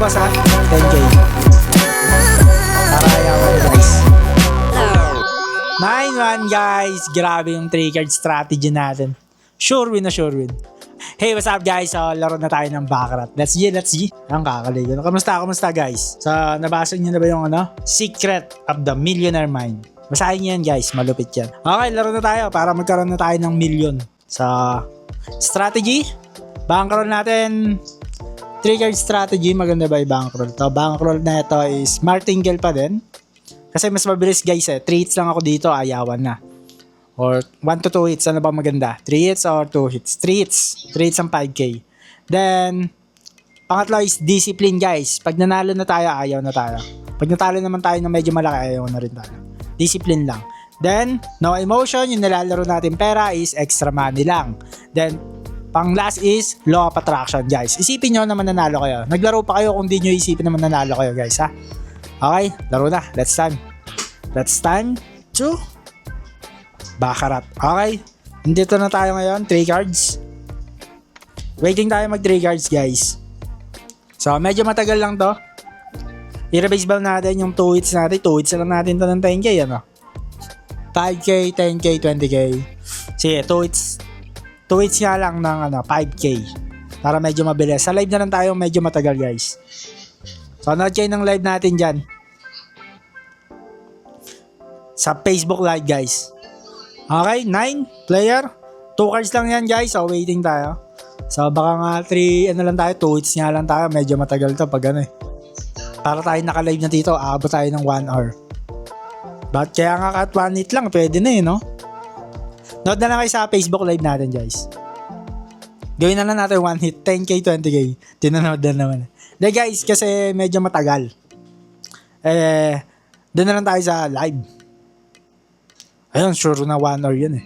boss ha. 10k. Para ayawan guys. 9-1 guys. Grabe yung 3 card strategy natin. Sure win na sure win. Hey, what's up guys? So, laro na tayo ng Baccarat. Let's G. Ang kakaligo. Kamusta guys? So, nabasa niyo na ba yung Secret of the Millionaire Mind? Basahin niyo yan guys. Malupit yan. Okay, laro na tayo para magkaroon na tayo ng million. So, strategy. Bankroll natin. 3 card strategy. Maganda ba yung bankroll? To bankroll na ito is martingale pa din. Kasi mas mabilis guys eh. 3 hits lang ako dito. Ayawan na. Or 1 to 2 hits. Ano ba maganda? 3 hits or 2 hits? 3 hits. 3 hits ang 5k. Then, pangatlo is discipline guys. Pag nanalo na tayo, ayaw na tayo. Pag natalo naman tayo ng medyo malaki, ayaw na rin tayo. Discipline lang. Then, no emotion. Yung nilalaro natin pera is extra money lang. Then, pang last is law of attraction guys. Isipin nyo na mananalo kayo. Naglaro pa kayo kung di nyo isipin na mananalo kayo guys ha. Okay, laro na. Let's time to Baccarat. Okay, nandito na tayo ngayon. 3 cards. Waiting tayo mag 3 cards guys. So, medyo matagal lang to. I-rebase ball natin yung 2 hits natin. 2 hits lang natin to ng 10k ano. 5k, 10k, 20k. Sige, 2 hits. 2 hits nga lang ng 5k. Para medyo mabilis. Sa live na lang tayo medyo matagal guys. So, nanood kayo ng live natin dyan. Sa Facebook live guys. Okay, 9 player. 2 cards lang yan guys. So, waiting tayo. So, baka nga 3, lang tayo. 2 hits nga lang tayo. Medyo matagal to pag para tayo naka-live na dito, aabot tayo ng 1 hour. But kaya nga kahit 1 hit lang, pwede na no? Note na lang kayo sa Facebook live natin guys. Gawin na lang natin 1 hit, 10k, 20k. Tinanood na naman. De guys, kasi medyo matagal. Doon na lang tayo sa live. Ayun, sure na 1 hour yun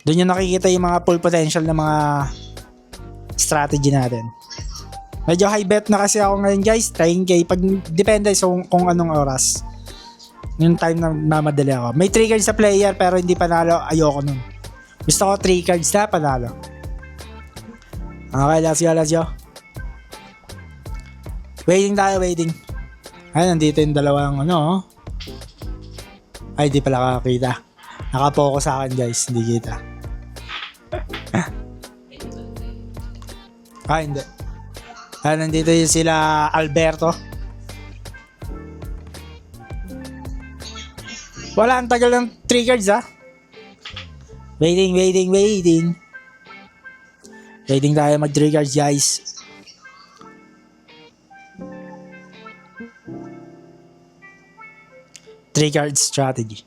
Doon yung nakikita yung mga full potential na mga strategy natin. Medyo high bet na kasi ako ngayon guys, 10k. Pag depende sa kung anong oras. Yung time na mamadali ako. May 3 cards sa player pero hindi panalo, ayoko nun. Gusto ko 3 cards na panalo. Okay, let's go. Waiting. Ay, nandito yung dalawang Ay, di pala kakakita. Nakapokus sa akin guys, hindi kita. Hindi. Nandito yung sila Alberto. Wala, ang tagal ng 3 cards Waiting. Waiting tayo mag 3 cards guys. Three card strategy.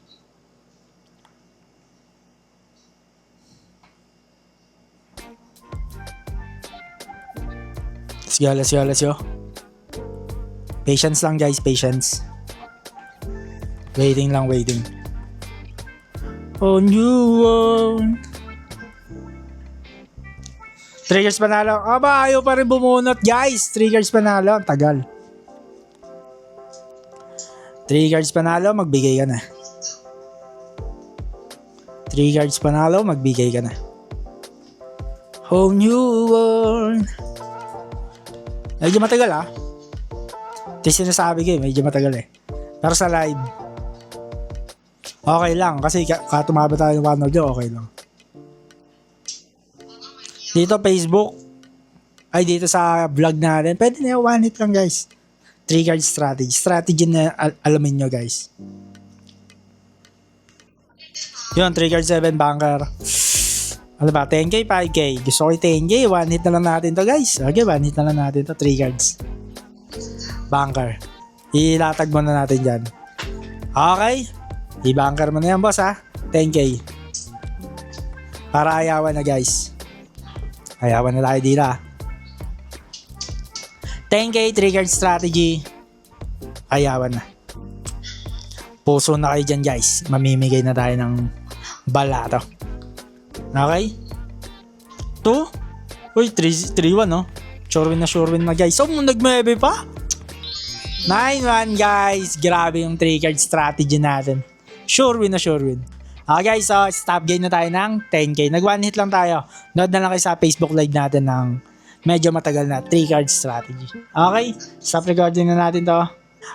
Let's go. Patience lang guys, patience. Waiting. On you one. Triggers panalo. Aba, ayaw pa rin bumunot guys. Triggers panalo, ang tagal. 3 cards panalo, magbigay ka na. 3 cards panalo, magbigay ka na. Whole new world. Medyo matagal Ito yung sinasabi ko medyo matagal Pero sa live, okay lang. Kasi katumaba tayo ng 1 hour, okay lang. Dito Facebook, ay dito sa vlog natin, pwede na 1 hit lang guys. 3 card strategy. Strategy na alamin nyo guys. Yun, 3 card 7 banker. Ano ba? 10k, 5k. Gusto ko 10k. 1 hit na lang natin to guys. Okay, 1 hit na lang natin to. 3 cards. Banker. Ilatag mo na natin dyan. Okay. I-banker mo na yan boss 10k. Para ayawan na guys. Ayawan na tayo dito 10k, 3 card strategy. Ayawan na. Puso na kayo dyan guys. Mamimigay na tayo ng balato. Okay? 2? Uy, 3-1 Sure win na guys. So, nag-mebe pa? 9-1 guys. Grabe yung 3 card strategy natin. Sure win. Okay guys, so stop game na tayo ng 10k. Nag 1 hit lang tayo. Nood na lang kayo sa Facebook live natin ng medyo matagal na 3 card strategy. Okay, stop recording na natin to.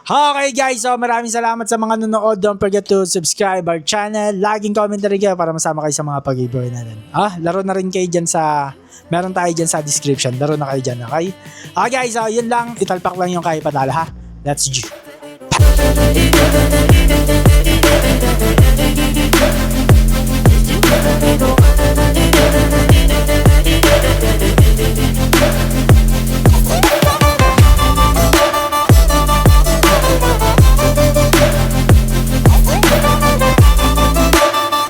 Okay guys, so maraming salamat sa mga nanonood. Don't forget to subscribe our channel. Laging comment na rin kayo para masama kayo sa mga pag-giveaway natin. Laro na rin kayo dyan sa, meron tayo dyan sa description. Laro na kayo dyan, okay? Okay guys, so yun lang. Italpak lang yung kaya patala ha. Let's go.